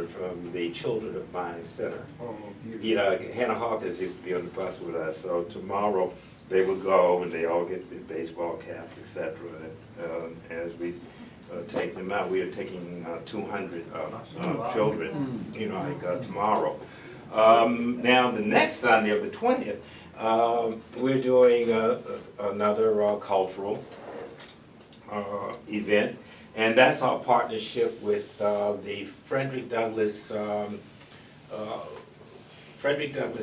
from the Children of Mine Center. Oh, You know, Hannah Hawkins used to be on the bus with us, so tomorrow they will go and they all get the baseball caps, etc. As we take them out, we are taking 200 children, you know, like tomorrow. Now, the next Sunday of the 20th, we're doing another cultural event. And that's our partnership with the Frederick Douglass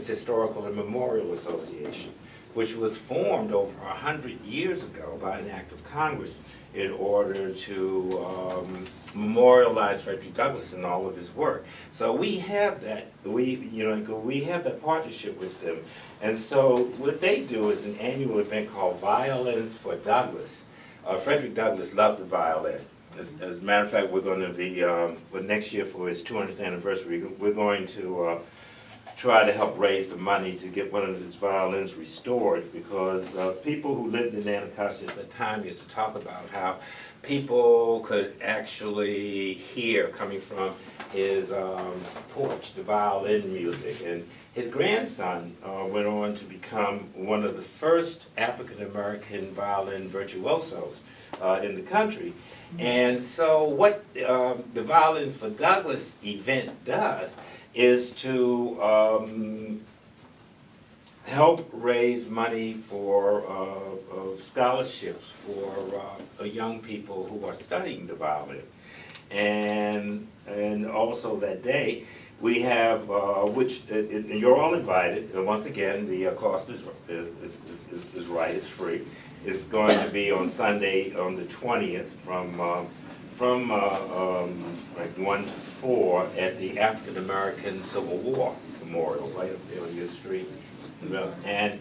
Historical and Memorial Association, which was formed over 100 years ago by an act of Congress in order to memorialize Frederick Douglass and all of his work. So we have that, we have that partnership with them. And so what they do is an annual event called Violins for Douglass. Frederick Douglass loved the violin. As a matter of fact, we're going to be, for next year for his 200th anniversary, we're going to try to help raise the money to get one of his violins restored, because people who lived in Anacostia at the time used to talk about how people could actually hear coming from his porch the violin music. And his grandson went on to become one of the first African-American violin virtuosos in the country. And so what the Violins for Douglass event does is to help raise money for scholarships for young people who are studying the violin. And also that day, we have, and you're all invited. Once again, the cost is right, it's free. It's going to be on Sunday, on the 20th, from like 1 to 4 at the African American Civil War Memorial, right up there on your street. And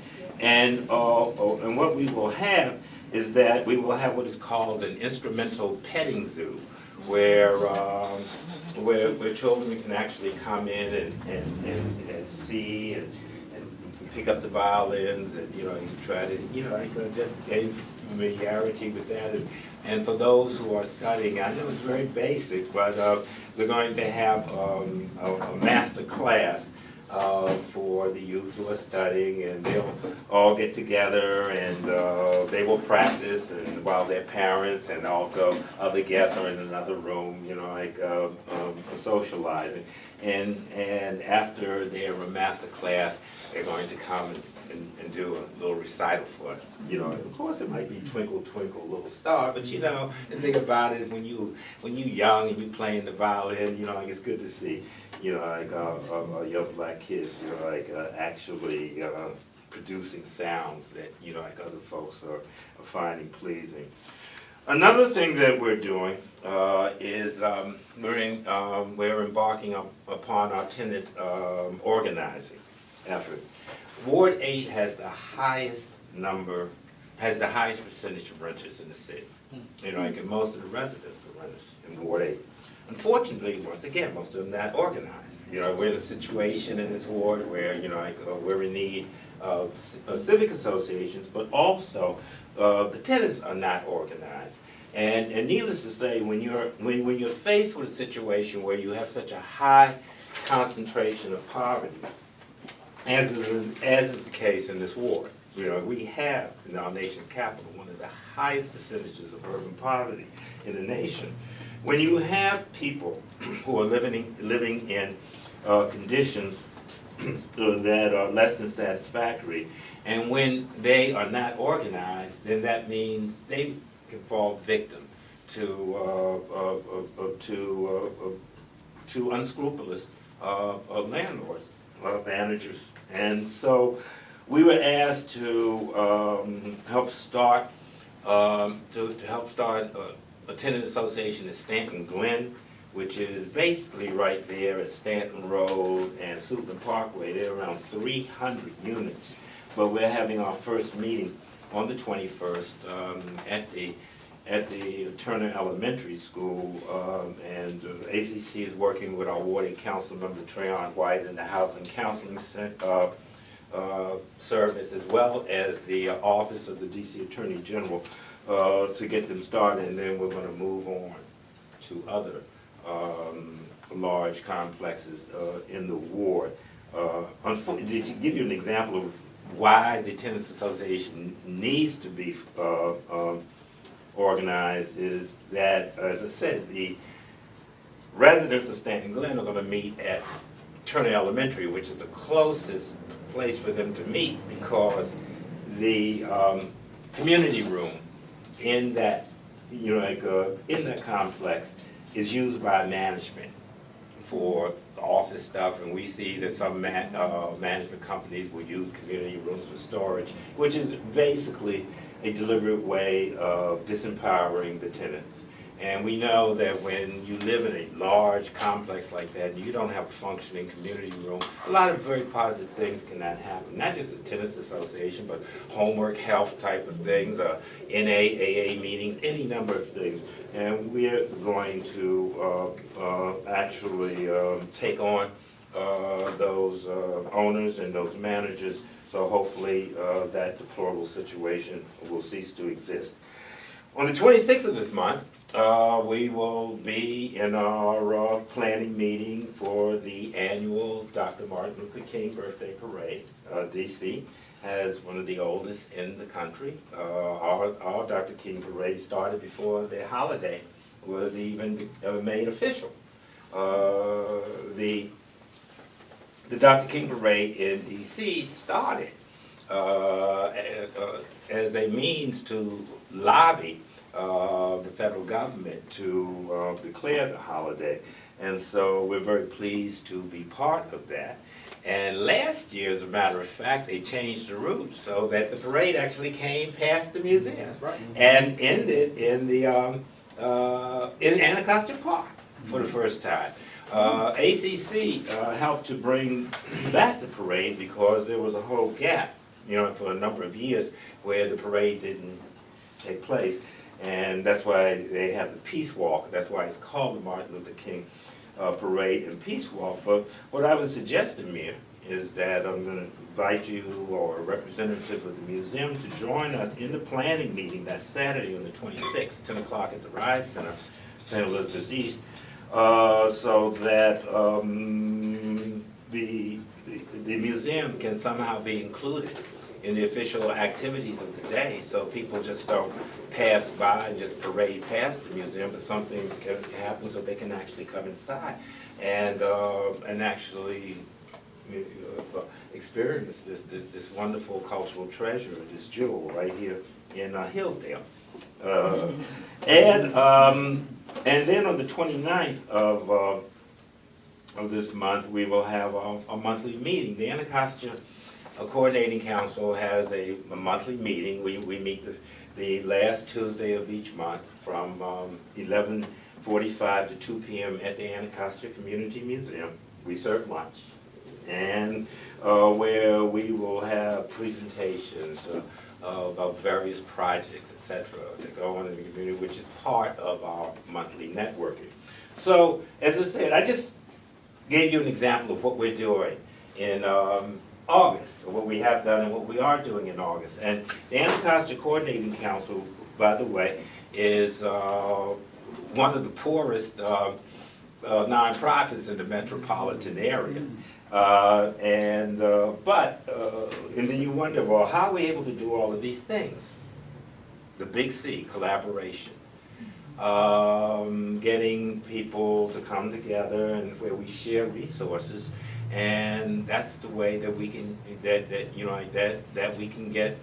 what we will have is that we will have what is called an instrumental petting zoo, where children can actually come in and see and pick up the violins, and you can try to just gain some familiarity with that. And for those who are studying, I know it's very basic, but we're going to have a master class for the youth who are studying, and they'll all get together and they will practice, and while their parents and also other guests are in another room, socializing. And after their master class, they're going to come and do a little recital for us. Of course it might be Twinkle, Twinkle, Little Star, but the thing about it is when you young and you playing the violin, it's good to see, young black kids, actually producing sounds that, other folks are finding pleasing. Another thing that we're doing is we're embarking upon our tenant organizing effort. Ward 8 has the highest percentage of renters in the city. And most of the residents are renters in Ward 8. Unfortunately, once again, most of them not organized. We're in a situation in this ward where, we're in need of civic associations, but also the tenants are not organized. And needless to say, when you're faced with a situation where you have such a high concentration of poverty, as is the case in this ward, we have in our nation's capital one of the highest percentages of urban poverty in the nation. When you have people who are living in conditions that are less than satisfactory, and when they are not organized, then that means they can fall victim to unscrupulous landlords, managers. And so we were asked to help start a tenant association at Stanton Glen, which is basically right there at Stanton Road and Suitland Parkway. There are around 300 units. But we're having our first meeting on the 21st at the Turner Elementary School, and ACC is working with our Ward 8 Council member Trayon White and the Housing Counseling Service, as well as the Office of the DC Attorney General, to get them started, and then we're going to move on to other large complexes in the ward. Did you give you an example of why the Tenants Association needs to be organized? Is that, as I said, the residents of Stanton Glen are going to meet at Turner Elementary, which is the closest place for them to meet, because the community room in that, in that complex is used by management for office stuff, and we see that some management companies will use community rooms for storage, which is basically a deliberate way of disempowering the tenants. And we know that when you live in a large complex like that, and you don't have a functioning community room, a lot of very positive things cannot happen. Not just the Tenants Association, but homework, health type of things, NAAA meetings, any number of things. And we're going to actually take on those owners and those managers, so hopefully that deplorable situation will cease to exist. On the 26th of this month, we will be in our planning meeting for the annual Dr. Martin Luther King Birthday Parade. DC has one of the oldest in the country. Our Dr. King Parade started before the holiday was even made official. The Dr. King Parade in DC started as a means to lobby the federal government to declare the holiday. And so we're very pleased to be part of that. And last year, as a matter of fact, they changed the route so that the parade actually came past the museum. That's right. And ended in the in Anacostia Park for the first time. ACC helped to bring back the parade because there was a whole gap, for a number of years where the parade didn't take place. And that's why they have the Peace Walk. That's why it's called the Martin Luther King Parade and Peace Walk. But what I would suggest, Amir, is that I'm going to invite you or a representative of the museum to join us in the planning meeting that Saturday on the 26th, 10 o'clock at the Rise Center, St. Elizabeth's East, so that the museum can somehow be included in the official activities of the day, so people just don't pass by and just parade past the museum, but something can happen so they can actually come inside and actually experience this wonderful cultural treasure, this jewel right here in Hillsdale. And then on the 29th of this month, we will have a monthly meeting. The Anacostia Coordinating Council has a monthly meeting. We meet the last Tuesday of each month from 11:45 to 2 p.m. at the Anacostia Community Museum. We serve lunch, and where we will have presentations about various projects, etc., that go on in the community, which is part of our monthly networking. So, as I said, I just gave you an example of what we're doing in August, what we have done and what we are doing in August. And the Anacostia Coordinating Council, by the way, is one of the poorest nonprofits in the metropolitan area. And then you wonder, well, how are we able to do all of these things? The big C, collaboration. Getting people to come together and where we share resources, and that's the way that we can that we can get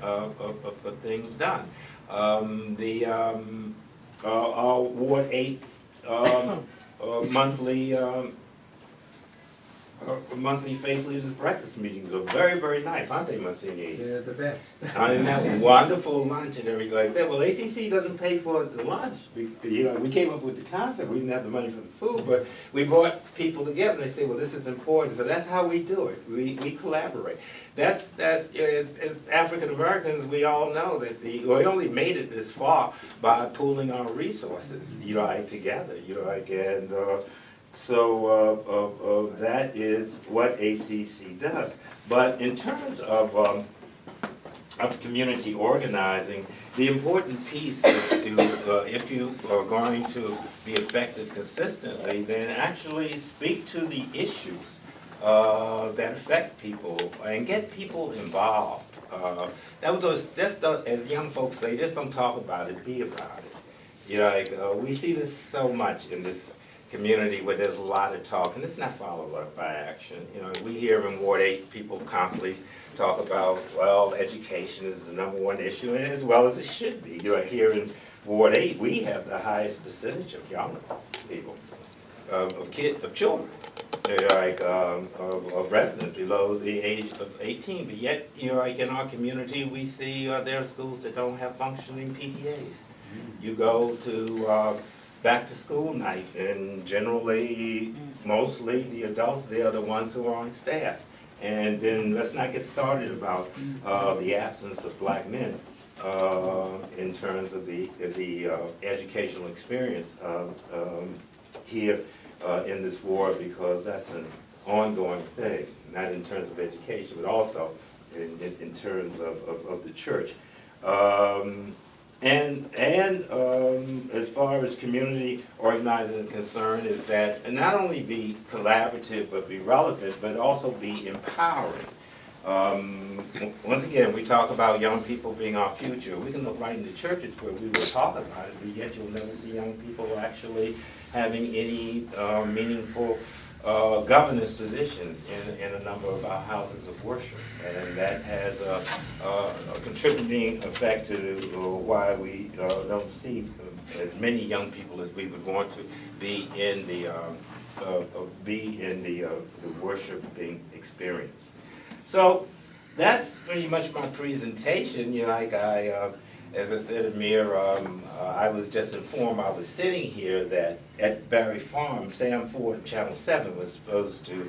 things done. Our Ward 8 monthly Faith Leaders Breakfast meetings are very, very nice, aren't they, Monsignor? They're the best. Isn't that wonderful lunch and everything like that? Well, ACC doesn't pay for the lunch. We came up with the concept. We didn't have the money for the food, but we brought people together. And they say, well, this is important. So that's how we do it. We collaborate. That's as African Americans, we all know that we only made it this far by pooling our resources, together, and. So that is what ACC does. But in terms of of community organizing, the important piece is to, if you are going to be effective consistently, then actually speak to the issues that affect people and get people involved. That was just as young folks say, just don't talk about it, be about it. You know, like we see this so much in this community where there's a lot of talk and it's not followed up by action. You know, we hear in Ward 8 people constantly talk about, well, education is the #1 issue, and as well as it should be. You know, here in Ward 8, we have the highest percentage of young people, of children, like of residents below the age of 18. But yet, you know, like in our community, we see there are schools that don't have functioning PTAs. You go to back to school night, and generally, mostly the adults, they are the ones who are on staff. And then let's not get started about the absence of black men in terms of the educational experience here in this ward, because that's an ongoing thing, not in terms of education, but also in terms of the church. As far as community organizing is concerned, is that not only be collaborative, but be relevant, but also be empowering. Once again, we talk about young people being our future. We can look right into churches where we will talk about it, but yet you'll never see young people actually having any meaningful governance positions in a number of our houses of worship. And that has a contributing effect to why we don't see as many young people as we would want to be in the worshiping experience. So that's pretty much my presentation. You know, like as I said, Amir, I was just informed, I was sitting here that at Barry Farm, Sam Ford of Channel 7 was supposed to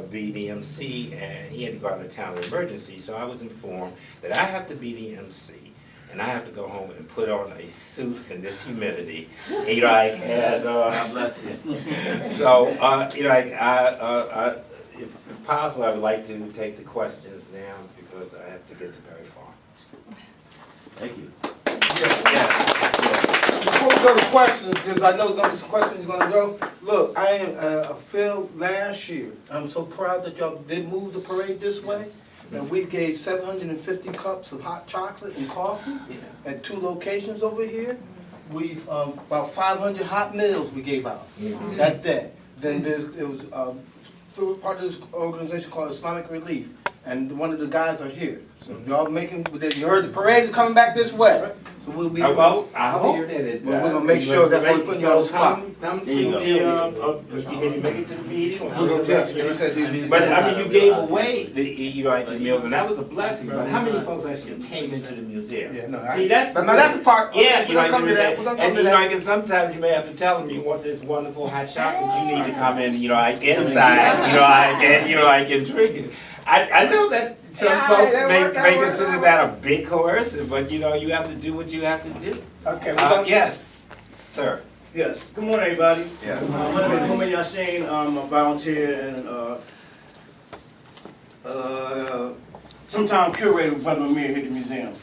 be the MC, and he had to go out of town in emergency, so I was informed that I have to be the MC, and I have to go home and put on a suit in this humidity. You know, and God bless you. So, you know, if possible, I would like to take the questions now because I have to get to Barry Farm. Thank you. Before we go to questions, because I know those questions are going to go, look, I am Phil, last year, I'm so proud that y'all did move the parade this way, that we gave 750 cups of hot chocolate and coffee at 2 locations over here. We've, about 500 hot meals we gave out that day. Then it was through part of this organization called Islamic Relief, and one of the guys are here. So y'all making, you heard the parade is coming back this way. So we'll be. I hope that it does. We're gonna make sure that's what we're putting you on the spot. Come to the, can you make it to the meeting? But I mean, you gave away the meals, and that was a blessing. But how many folks actually came into the museum? Yeah, no, see, that's the part. Yeah, we're gonna come to that. We're gonna come to that. And sometimes you may have to tell them you want this wonderful hot chocolate. You need to come in, like inside, like and drink it. I know that some folks may consider that a bit coercive, but you have to do what you have to do. Okay. Yes, sir. Yes. Good morning, everybody. Yeah. My name is Muhammad Yassin. I'm a volunteer and sometimes curator with Brother Amir here at the museum.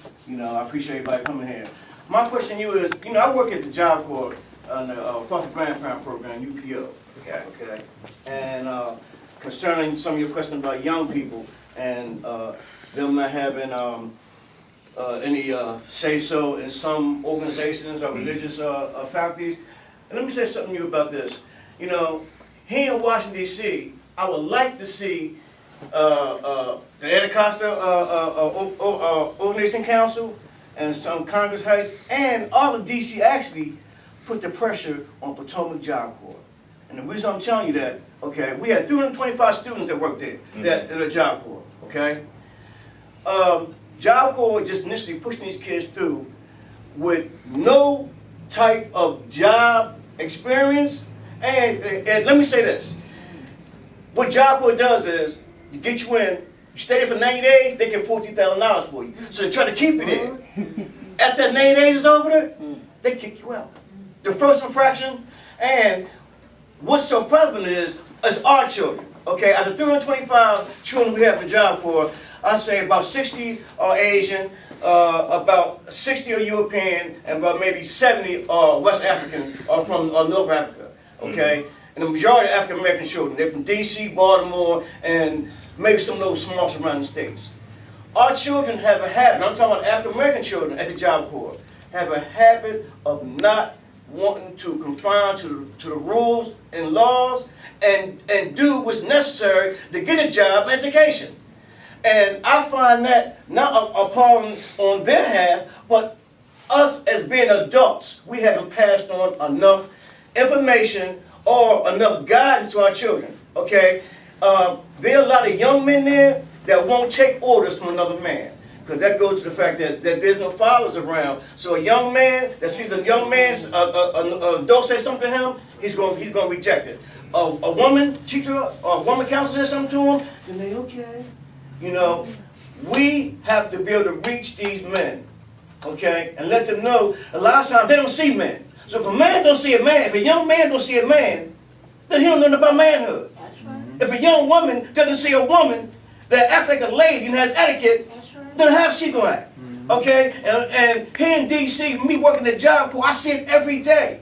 I appreciate everybody coming here. My question to you is, I work at the Job Corps on the Foster Grandparent Program, UPO. Okay. And concerning some of your questions about young people and them not having any say-so in some organizations or religious faculties. And let me say something to you about this. Here in Washington, D.C., I would like to see the Anacostia Organization Council and some Congress Heights and all of D.C. actually put the pressure on Potomac Job Corps. And the reason I'm telling you that, okay, we had 325 students that worked there, that are Job Corps, okay? Job Corps just initially pushing these kids through with no type of job experience. And let me say this. What Job Corps does is, you get you in, you stay there for 90 days, they get $14,000 for you. So they try to keep you there. After that 90 days is over there, they kick you out. The first infraction, and what's so prevalent is our children. Okay, out of 325 children we have in Job Corps, I say about 60 are Asian, about 60 are European, and about maybe 70 are West African or from North Africa, okay? And the majority of African American children, they're from DC, Baltimore, and maybe some of those small surrounding states. Our children have a habit, I'm talking about African American children at the Job Corps, have a habit of not wanting to confine to the rules and laws and do what's necessary to get a job and education. And I find that not appalling on their half, but us as being adults, we haven't passed on enough information or enough guidance to our children, okay? There are a lot of young men there that won't take orders from another man. Because that goes to the fact that there's no fathers around. So a young man that sees a young man's adult say something to him, he's going to reject it. A woman teacher or a woman counselor says something to him, then they okay. You know, we have to be able to reach these men, okay, and let them know. A lot of times they don't see men. So if a man don't see a man, if a young man don't see a man, then he don't know nothing about manhood. That's right. If a young woman doesn't see a woman that acts like a lady and has etiquette, That's right. then how's she gonna act? Okay? And here in DC, me working the Job Corps, I see it every day.